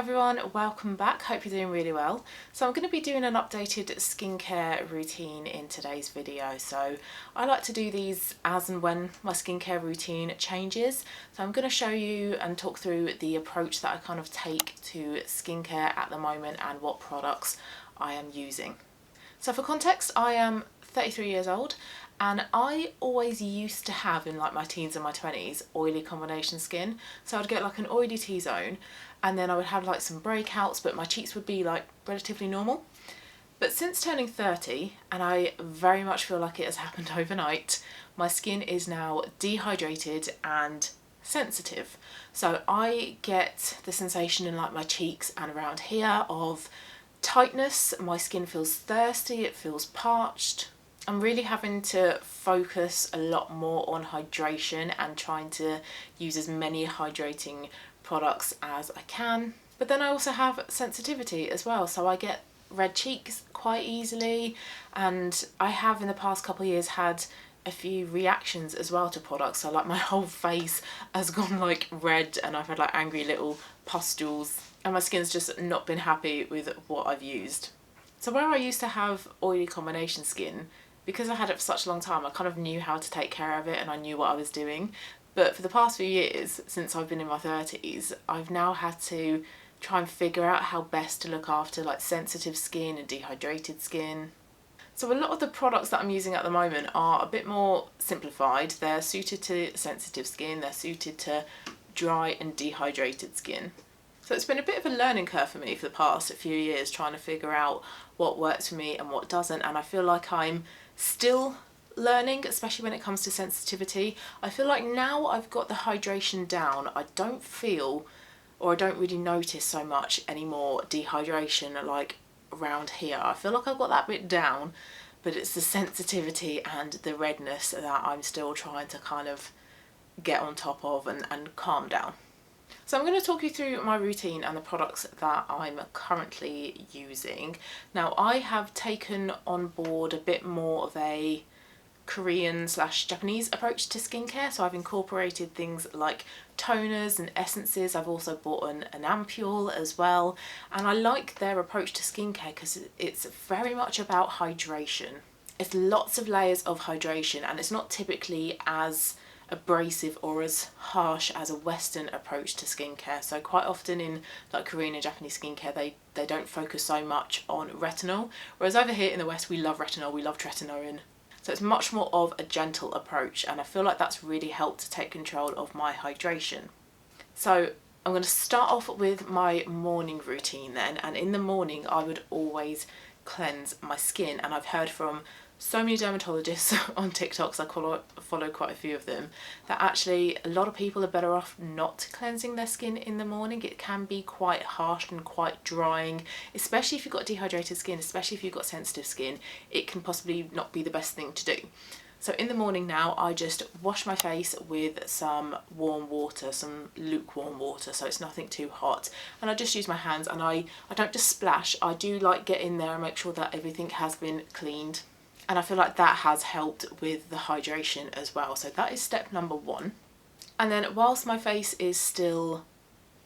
everyone, welcome back. Hope you're doing really well. So I'm going to be doing an updated skincare routine in today's video. So I like to do these as and when my skincare routine changes. So I'm going to show you and talk through the approach that I kind of take to skincare at the moment and what products I am using. So for context, I am 33 years old and I always used to have, in like my teens and my 20s, oily combination skin. So I'd get like an oily T-zone and then I would have like some breakouts, but my cheeks would be like relatively normal. But since turning 30, and I very much feel like it has happened overnight, my skin is now dehydrated and sensitive. So I get the sensation in like my cheeks and around here of tightness. My skin feels thirsty, it feels parched. I'm really having to focus a lot more on hydration and trying to use as many hydrating products as I can. But then I also have sensitivity as well, so I get red cheeks quite easily, and I have in the past couple of years had a few reactions as well to products. So like my whole face has gone like red and I've had like angry little pustules and my skin's just not been happy with what I've used. So where I used to have oily combination skin, because I had it for such a long time, I kind of knew how to take care of it and I knew what I was doing. But for the past few years, since I've been in my 30s, I've now had to try and figure out how best to look after like sensitive skin and dehydrated skin. So a lot of the products that I'm using at the moment are a bit more simplified. They're suited to sensitive skin, they're suited to dry and dehydrated skin. So it's been a bit of a learning curve for me for the past few years, trying to figure out what works for me and what doesn't, and I feel like I'm still learning, especially when it comes to sensitivity. I feel like now I've got the hydration down, I don't feel, or I don't really notice so much anymore dehydration like around here. I feel like I've got that bit down, but it's the sensitivity and the redness that I'm still trying to kind of get on top of and calm down. So I'm going to talk you through my routine and the products that I'm currently using. Now I have taken on board a bit more of a Korean/Japanese approach to skincare, so I've incorporated things like toners and essences. I've also bought an ampule as well, and I like their approach to skincare because it's very much about hydration. It's lots of layers of hydration and it's not typically as abrasive or as harsh as a Western approach to skincare. So quite often in like Korean and Japanese skincare they don't focus so much on retinol, whereas over here in the West we love retinol, we love tretinoin. So it's much more of a gentle approach, and I feel like that's really helped to take control of my hydration. So I'm going to start off with my morning routine then, and in the morning I would always cleanse my skin, and I've heard from so many dermatologists on TikTok, so I follow quite a few of them, that actually a lot of people are better off not cleansing their skin in the morning. It can be quite harsh and quite drying, especially if you've got dehydrated skin, especially if you've got sensitive skin. It can possibly not be the best thing to do. So in the morning now, I just wash my face with some warm water, some lukewarm water, so it's nothing too hot. And I just use my hands, and I don't just splash, I do like get in there and make sure that everything has been cleaned. And I feel like that has helped with the hydration as well. So that is step number one. And then whilst my face is still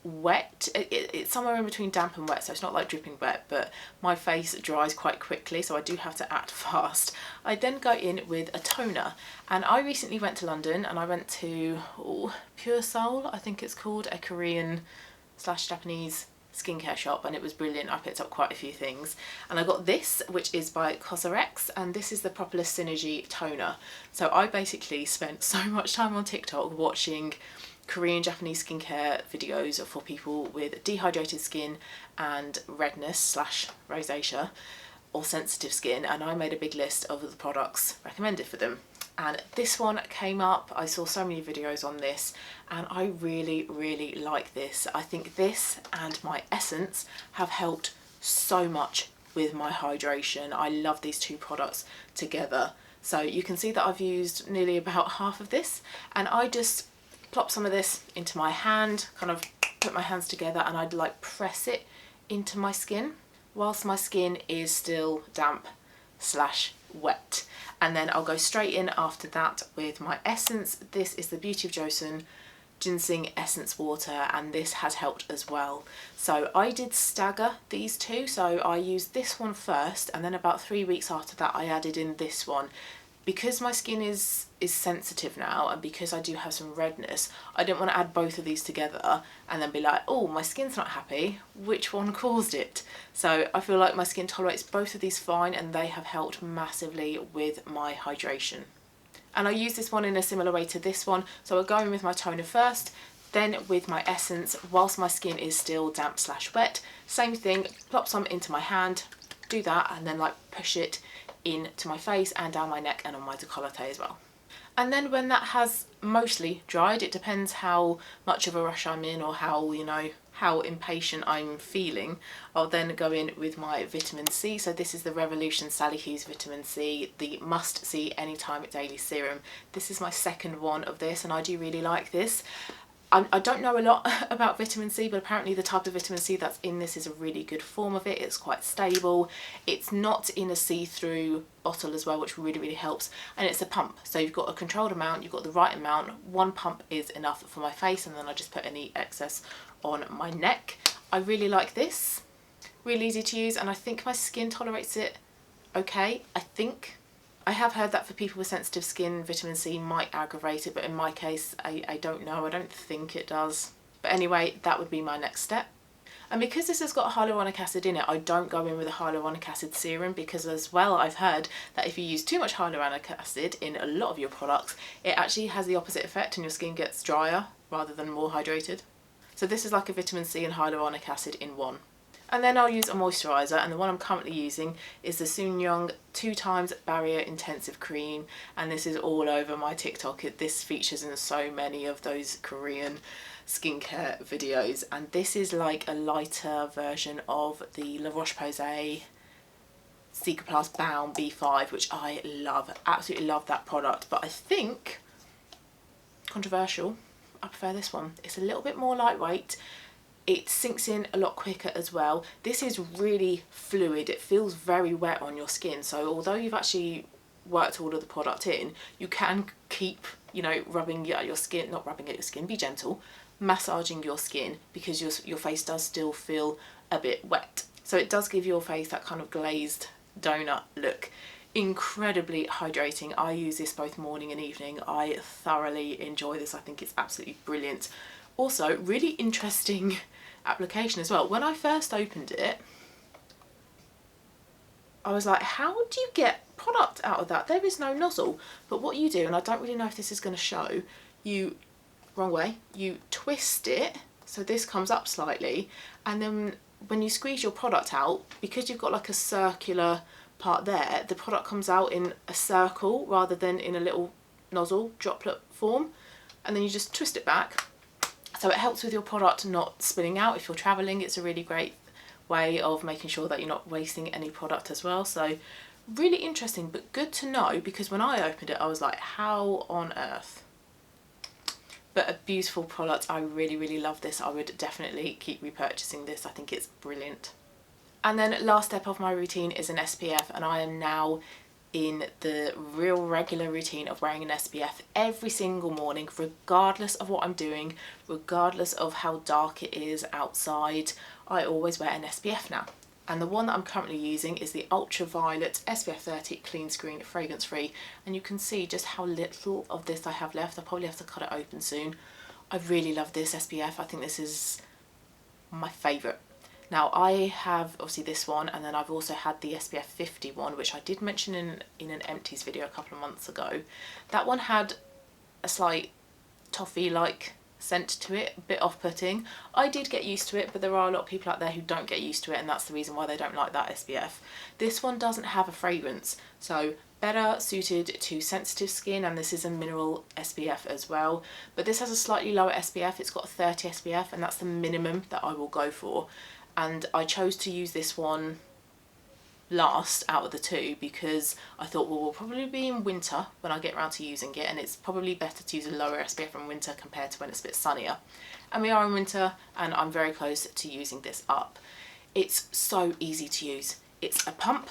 wet, it's somewhere in between damp and wet, so it's not like dripping wet, but my face dries quite quickly, so I do have to act fast. I then go in with a toner, and I recently went to London and I went to Pure Soul, I think it's called, a Korean/Japanese skincare shop, and it was brilliant. I picked up quite a few things, and I got this, which is by Cosrx, and this is the Propolis Synergy toner. So I basically spent so much time on TikTok watching Korean Japanese skincare videos for people with dehydrated skin and redness/rosacea or sensitive skin, and I made a big list of the products recommended for them. And this one came up. I saw so many videos on this and I really like this. I think this and my essence have helped so much with my hydration. I love these two products together. So you can see that I've used nearly about half of this, and I just plop some of this into my hand, kind of put my hands together, and I'd like press it into my skin whilst my skin is still damp/wet. And then I'll go straight in after that with my essence. This is the Beauty of Joseon ginseng essence water, and this has helped as well. So I did stagger these two, so I used this one first, and then about 3 weeks after that I added in this one. Because my skin is sensitive now, and because I do have some redness, I didn't want to add both of these together and then be like, oh, my skin's not happy, which one caused it? So I feel like my skin tolerates both of these fine, and they have helped massively with my hydration. And I use this one in a similar way to this one, so I go in with my toner first, then with my essence whilst my skin is still damp / wet. Same thing, plop some into my hand, do that, and then like push it into my face and down my neck and on my décolleté as well. And then when that has mostly dried, it depends how much of a rush I'm in or how, you know, how impatient I'm feeling, I'll then go in with my vitamin C. So this is the Revolution Sally Hughes Vitamin C, the must see anytime daily serum. This is my second one of this, and I do really like this. I don't know a lot about vitamin C, but apparently the type of vitamin C that's in this is a really good form of it. It's quite stable. It's not in a see-through bottle as well, which really helps. And it's a pump, so you've got a controlled amount, you've got the right amount. One pump is enough for my face, and then I just put any excess on my neck. I really like this. Really easy to use, and I think my skin tolerates it okay, I think. I have heard that for people with sensitive skin, vitamin C might aggravate it, but in my case, I don't know. I don't think it does. But anyway, that would be my next step. And because this has got hyaluronic acid in it, I don't go in with a hyaluronic acid serum, because as well, I've heard that if you use too much hyaluronic acid in a lot of your products, it actually has the opposite effect and your skin gets drier rather than more hydrated. So this is like a vitamin C and hyaluronic acid in one. And then I'll use a moisturiser, and the one I'm currently using is the Soon-Young 2x Barrier Intensive Cream, and this is all over my TikTok. This features in so many of those Korean skincare videos, and this is like a lighter version of the La Roche-Posay Cicaplast Balm B5, which I love, absolutely love that product. But I think, controversial, I prefer this one. It's a little bit more lightweight. It sinks in a lot quicker as well. This is really fluid. It feels very wet on your skin. So although you've actually worked all of the product in, you can keep, you know, rubbing at your skin, not rubbing at your skin, be gentle, massaging your skin, because your face does still feel a bit wet. So it does give your face that kind of glazed donut look. Incredibly hydrating. I use this both morning and evening. I thoroughly enjoy this. I think it's absolutely brilliant. Also, really interesting application as well. When I first opened it, I was like, how do you get product out of that? There is no nozzle. But what you do, and I don't really know if this is going to show, you, wrong way, you twist it so this comes up slightly, and then when you squeeze your product out, because you've got like a circular part there, the product comes out in a circle rather than in a little nozzle droplet form, and then you just twist it back. So it helps with your product not spilling out if you're traveling. It's a really great way of making sure that you're not wasting any product as well. So really interesting, but good to know, because when I opened it, I was like, how on earth? But a beautiful product. I really love this. I would definitely keep repurchasing this. I think it's brilliant. And then last step of my routine is an SPF, and I am now in the real regular routine of wearing an SPF every single morning, regardless of what I'm doing, regardless of how dark it is outside. I always wear an SPF now. And the one that I'm currently using is the Ultraviolet SPF 30 Clean Screen Fragrance Free. And you can see just how little of this I have left. I'll probably have to cut it open soon. I really love this SPF. I think this is my favourite. Now I have obviously this one, and then I've also had the SPF 50 one, which I did mention in an empties video a couple of months ago. That one had a slight toffee-like scent to it, a bit off-putting. I did get used to it, but there are a lot of people out there who don't get used to it, and that's the reason why they don't like that SPF. This one doesn't have a fragrance, so better suited to sensitive skin, and this is a mineral SPF as well. But this has a slightly lower SPF. It's got a 30 SPF, and that's the minimum that I will go for. And I chose to use this one last out of the two because I thought, well, we'll probably be in winter when I get around to using it, and it's probably better to use a lower SPF in winter compared to when it's a bit sunnier. And we are in winter, and I'm very close to using this up. It's so easy to use. It's a pump.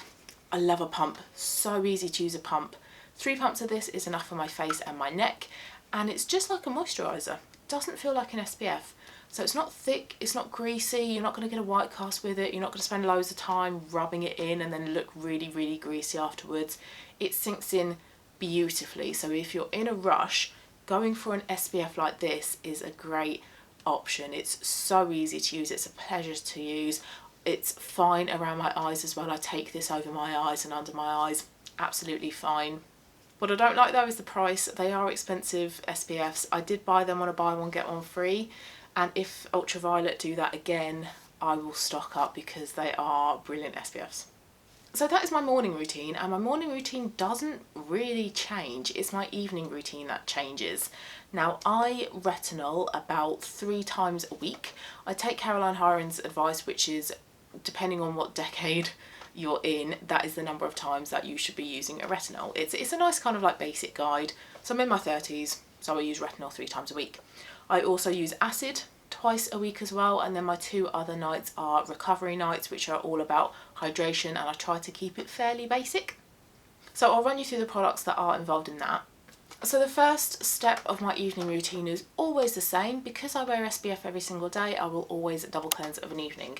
I love a pump. So easy to use a pump. 3 pumps of this is enough for my face and my neck, and it's just like a moisturiser. doesn't feel like an SPF. So it's not thick, it's not greasy, you're not going to get a white cast with it, you're not going to spend loads of time rubbing it in and then look really, really greasy afterwards. It sinks in beautifully. So if you're in a rush, going for an SPF like this is a great option. It's so easy to use, it's a pleasure to use. It's fine around my eyes as well. I take this over my eyes and under my eyes, absolutely fine. What I don't like though is the price. They are expensive SPFs. I did buy them on a buy one get one free, and if Ultraviolet do that again, I will stock up because they are brilliant SPFs. So that is my morning routine, and my morning routine doesn't really change. It's my evening routine that changes. Now, I retinol about 3 times a week. I take Caroline Hirons' advice, which is depending on what decade you're in, that is the number of times that you should be using a retinol. It's a nice kind of like basic guide. So I'm in my 30s, so I use retinol 3 times a week. I also use acid twice a week as well, and then my 2 other nights are recovery nights, which are all about hydration, and I try to keep it fairly basic. So I'll run you through the products that are involved in that. So the first step of my evening routine is always the same. Because I wear SPF every single day, I will always double cleanse of an evening.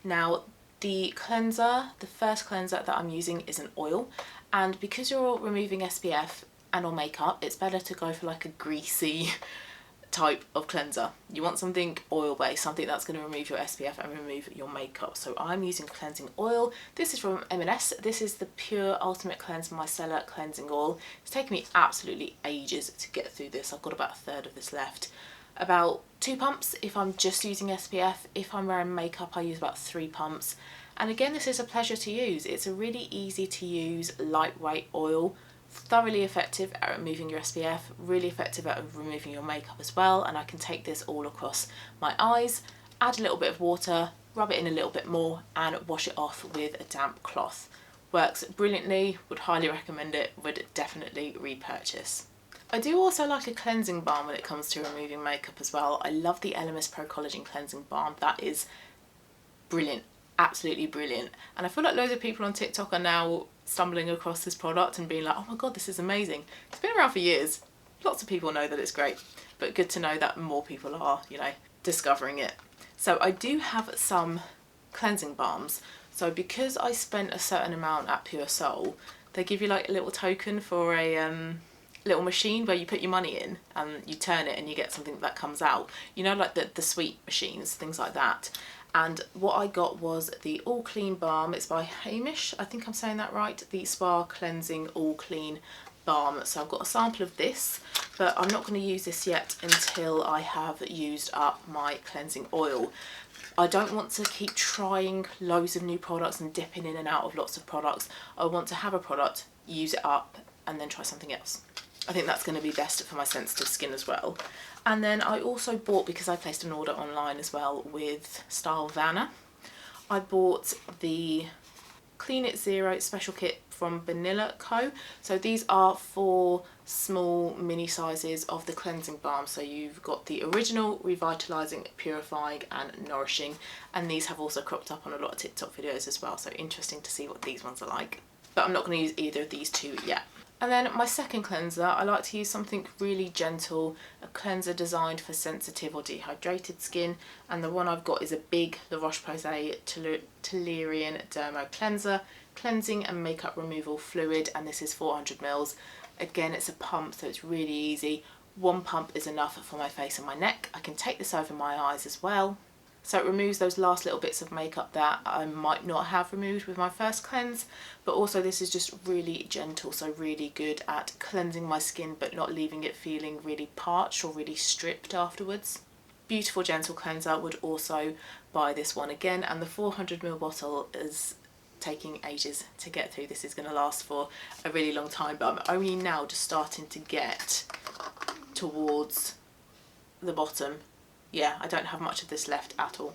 Now, the first cleanser that I'm using is an oil, and because you're removing SPF and or makeup, it's better to go for like a greasy type of cleanser. You want something oil based, something that's going to remove your SPF and remove your makeup. So I'm using cleansing oil. This is from M&S. This is the Pure Ultimate Cleanse Micellar Cleansing Oil. It's taken me absolutely ages to get through this. I've got about 1/3 of this left. About 2 pumps if I'm just using SPF. If I'm wearing makeup, I use about 3 pumps. And again, this is a pleasure to use. It's a really easy to use, lightweight oil, thoroughly effective at removing your SPF, really effective at removing your makeup as well. And I can take this all across my eyes, add a little bit of water, rub it in a little bit more, and wash it off with a damp cloth. Works brilliantly, would highly recommend it, would definitely repurchase. I do also like a cleansing balm when it comes to removing makeup as well. I love the Elemis Pro Collagen Cleansing Balm. That is brilliant, absolutely brilliant. And I feel like loads of people on TikTok are now stumbling across this product and being like, oh my god, this is amazing. It's been around for years. Lots of people know that it's great, but good to know that more people are, you know, discovering it. So I do have some cleansing balms. So because I spent a certain amount at Pure Soul, they give you like a little token for a little machine where you put your money in and you turn it and you get something that comes out. You know, like the sweet machines, things like that. And what I got was the All Clean Balm. It's by Hamish, I think I'm saying that right. The Spa Cleansing All Clean Balm. So I've got a sample of this, but I'm not going to use this yet until I have used up my cleansing oil. I don't want to keep trying loads of new products and dipping in and out of lots of products. I want to have a product, use it up, and then try something else. I think that's going to be best for my sensitive skin as well. And then I also bought, because I placed an order online as well with Style Vanna, I bought the Clean It Zero special kit from Vanilla Co. So these are 4 small mini sizes of the cleansing balm. So you've got the original, revitalizing, purifying and nourishing, and these have also cropped up on a lot of TikTok videos as well, so interesting to see what these ones are like. But I'm not going to use either of these 2 yet. And then my second cleanser, I like to use something really gentle, a cleanser designed for sensitive or dehydrated skin. And the one I've got is a big La Roche-Posay Tolerian Dermo Cleanser, cleansing and makeup removal fluid, and this is 400 ml. Again, it's a pump, so it's really easy. 1 pump is enough for my face and my neck. I can take this over my eyes as well. So it removes those last little bits of makeup that I might not have removed with my first cleanse, but also this is just really gentle, so really good at cleansing my skin but not leaving it feeling really parched or really stripped afterwards. Beautiful gentle cleanser. Would also buy this one again, and the 400 ml bottle is taking ages to get through. This is going to last for a really long time, but I'm only now just starting to get towards the bottom. Yeah, I don't have much of this left at all.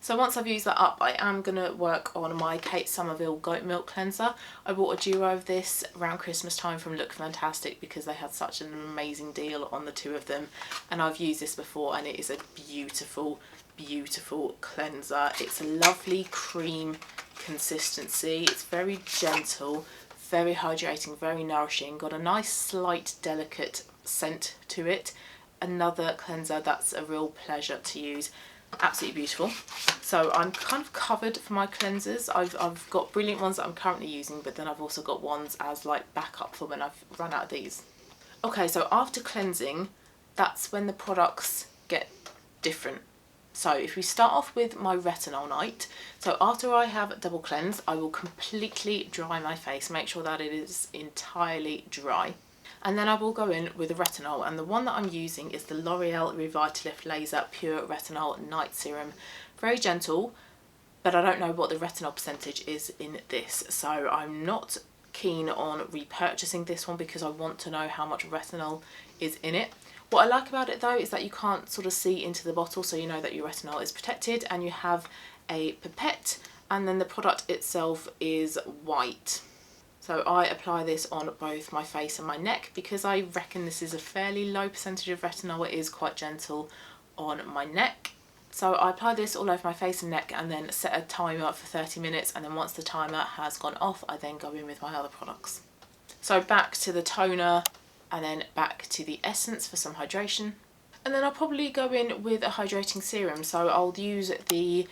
So once I've used that up, I am going to work on my Kate Somerville Goat Milk Cleanser. I bought a duo of this around Christmas time from Look Fantastic because they had such an amazing deal on the 2 of them. And I've used this before and it is a beautiful, beautiful cleanser. It's a lovely cream consistency. It's very gentle, very hydrating, very nourishing. Got a nice, slight, delicate scent to it. another cleanser that's a real pleasure to use. Absolutely beautiful. So I'm kind of covered for my cleansers. I've got brilliant ones that I'm currently using, but then I've also got ones as like backup for when I've run out of these. Okay, so after cleansing, that's when the products get different. So if we start off with my retinol night, so after I have double cleanse, I will completely dry my face, make sure that it is entirely dry. And then I will go in with a retinol, and the one that I'm using is the L'Oreal Revitalift Laser Pure Retinol Night Serum. Very gentle, but I don't know what the retinol percentage is in this, so I'm not keen on repurchasing this one because I want to know how much retinol is in it. What I like about it though is that you can't sort of see into the bottle, so you know that your retinol is protected, and you have a pipette, and then the product itself is white. So I apply this on both my face and my neck because I reckon this is a fairly low percentage of retinol. It is quite gentle on my neck. So I apply this all over my face and neck and then set a timer for 30 minutes, and then once the timer has gone off, I then go in with my other products. So back to the toner and then back to the essence for some hydration. And then I'll probably go in with a hydrating serum. So I'll use the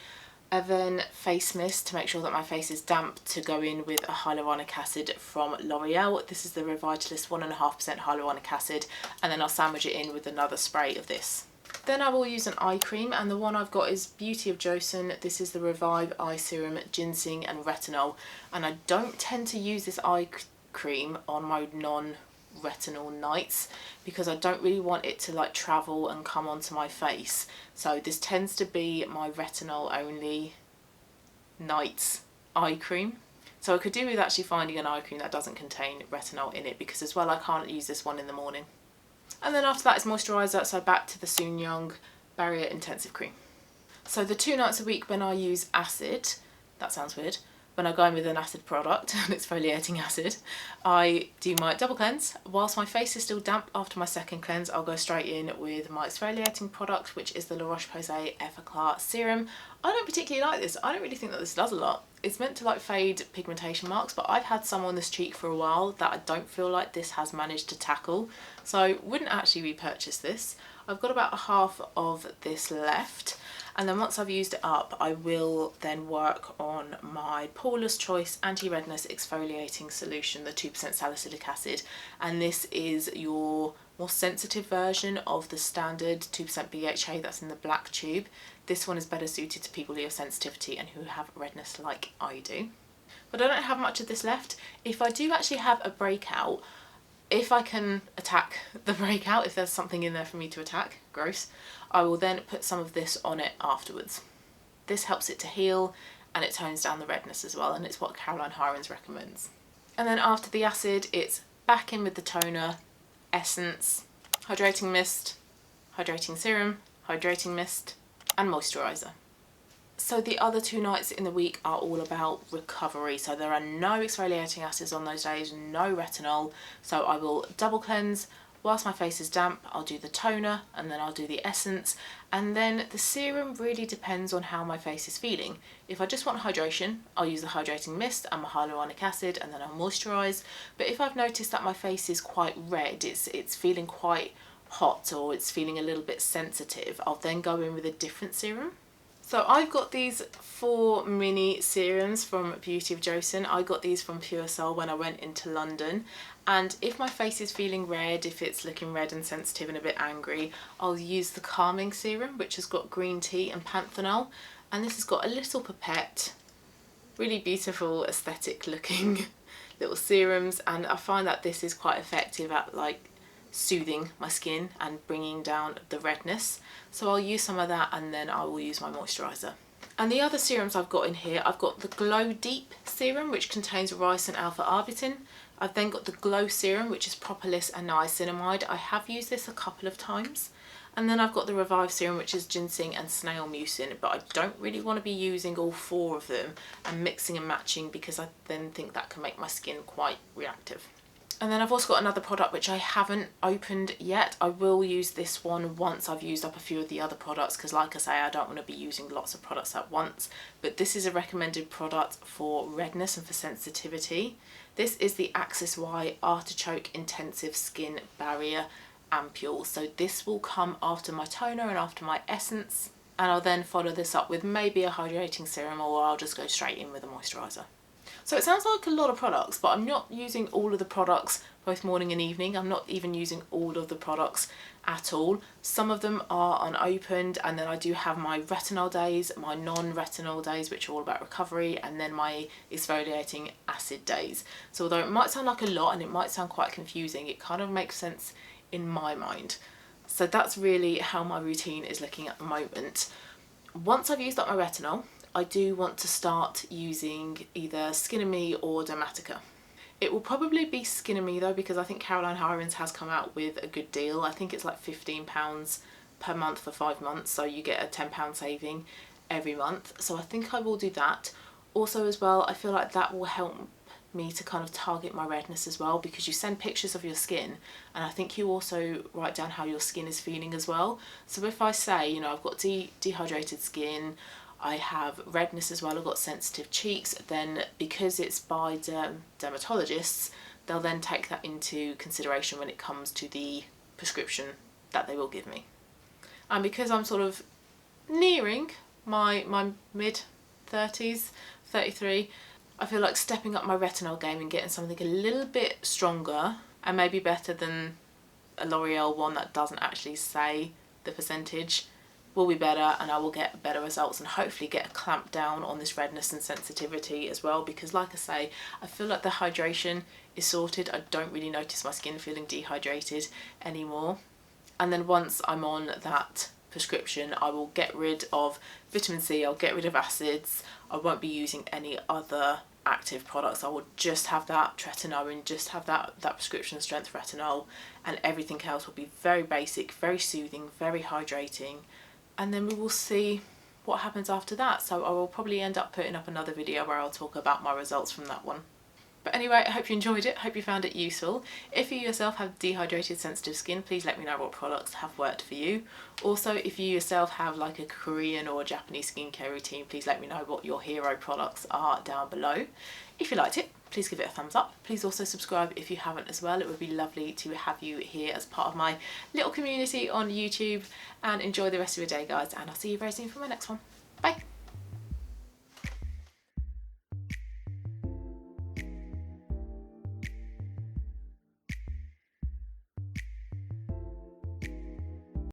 Even face mist to make sure that my face is damp, to go in with a hyaluronic acid from L'Oreal. This is the Revitalift 1.5% hyaluronic acid, and then I'll sandwich it in with another spray of this. Then I will use an eye cream, and the one I've got is Beauty of Joseon. This is the Revive Eye Serum, Ginseng and Retinol, and I don't tend to use this eye cream on my non-retinol nights because I don't really want it to like travel and come onto my face. So this tends to be my retinol only night's eye cream. So I could do with actually finding an eye cream that doesn't contain retinol in it, because as well I can't use this one in the morning. And then after that is moisturiser, so back to the Soon Young Barrier Intensive Cream. So the 2 nights a week when I use acid, that sounds weird, when I go in with an acid product and exfoliating acid, I do my double cleanse. Whilst my face is still damp after my second cleanse, I'll go straight in with my exfoliating product, which is the La Roche-Posay Effaclar Serum. I don't particularly like this. I don't really think that this does a lot. It's meant to like fade pigmentation marks, but I've had some on this cheek for a while that I don't feel like this has managed to tackle. So I wouldn't actually repurchase this. I've got about a half of this left. And then once I've used it up, I will then work on my Paula's Choice Anti-Redness Exfoliating Solution, the 2% salicylic acid. And this is your more sensitive version of the standard 2% BHA that's in the black tube. This one is better suited to people who have sensitivity and who have redness like I do. But I don't have much of this left. If I do actually have a breakout, if I can attack the breakout, if there's something in there for me to attack, gross, I will then put some of this on it afterwards. This helps it to heal and it tones down the redness as well, and it's what Caroline Hirons recommends. And then after the acid, it's back in with the toner, essence, hydrating mist, hydrating serum, hydrating mist, and moisturiser. So the other 2 nights in the week are all about recovery. So there are no exfoliating acids on those days, no retinol. So I will double cleanse. Whilst my face is damp, I'll do the toner and then I'll do the essence. And then the serum really depends on how my face is feeling. If I just want hydration, I'll use the hydrating mist and my hyaluronic acid, and then I'll moisturise. But if I've noticed that my face is quite red, it's feeling quite hot, or it's feeling a little bit sensitive, I'll then go in with a different serum. So I've got these 4 mini serums from Beauty of Joseon. I got these from Pure Soul when I went into London. And if my face is feeling red, if it's looking red and sensitive and a bit angry, I'll use the calming serum, which has got green tea and panthenol. And this has got a little pipette, really beautiful aesthetic looking little serums. And I find that this is quite effective at like soothing my skin and bringing down the redness. So I'll use some of that and then I will use my moisturiser. And the other serums I've got in here, I've got the Glow Deep serum, which contains rice and alpha-arbutin. I've then got the Glow serum, which is propolis and niacinamide. I have used this a couple of times. And then I've got the Revive serum, which is ginseng and snail mucin, but I don't really want to be using all 4 of them and mixing and matching, because I then think that can make my skin quite reactive. And then I've also got another product which I haven't opened yet. I will use this one once I've used up a few of the other products, because like I say, I don't want to be using lots of products at once. But this is a recommended product for redness and for sensitivity. This is the Axis Y Artichoke Intensive Skin Barrier ampule. So this will come after my toner and after my essence, and I'll then follow this up with maybe a hydrating serum, or I'll just go straight in with a moisturiser. So it sounds like a lot of products, but I'm not using all of the products both morning and evening. I'm not even using all of the products at all. Some of them are unopened, and then I do have my retinol days, my non-retinol days, which are all about recovery, and then my exfoliating acid days. So although it might sound like a lot and it might sound quite confusing, it kind of makes sense in my mind. So that's really how my routine is looking at the moment. Once I've used up my retinol, I do want to start using either Skin and Me or Dermatica. It will probably be Skin and Me though, because I think Caroline Hirons has come out with a good deal. I think it's like £15 per month for 5 months, so you get a £10 saving every month. So I think I will do that. Also as well, I feel like that will help me to kind of target my redness as well, because you send pictures of your skin, and I think you also write down how your skin is feeling as well. So if I say, you know, I've got dehydrated skin, I have redness as well, I've got sensitive cheeks, then because it's by dermatologists, they'll then take that into consideration when it comes to the prescription that they will give me. And because I'm sort of nearing my mid-30s, 33, I feel like stepping up my retinol game and getting something a little bit stronger and maybe better than a L'Oreal one that doesn't actually say the percentage will be better, and I will get better results and hopefully get a clamp down on this redness and sensitivity as well, because like I say, I feel like the hydration is sorted. I don't really notice my skin feeling dehydrated anymore. And then once I'm on that prescription, I will get rid of vitamin C, I'll get rid of acids, I won't be using any other active products. I will just have that tretinoin, just have that prescription strength retinol, and everything else will be very basic, very soothing, very hydrating. And then we will see what happens after that. So I will probably end up putting up another video where I'll talk about my results from that one. But anyway, I hope you enjoyed it, hope you found it useful. If you yourself have dehydrated sensitive skin, please let me know what products have worked for you. Also, if you yourself have like a Korean or Japanese skincare routine, please let me know what your hero products are down below. If you liked it, please give it a thumbs up. Please also subscribe if you haven't as well. It would be lovely to have you here as part of my little community on YouTube, and enjoy the rest of your day, guys, and I'll see you very soon for my next one. Bye.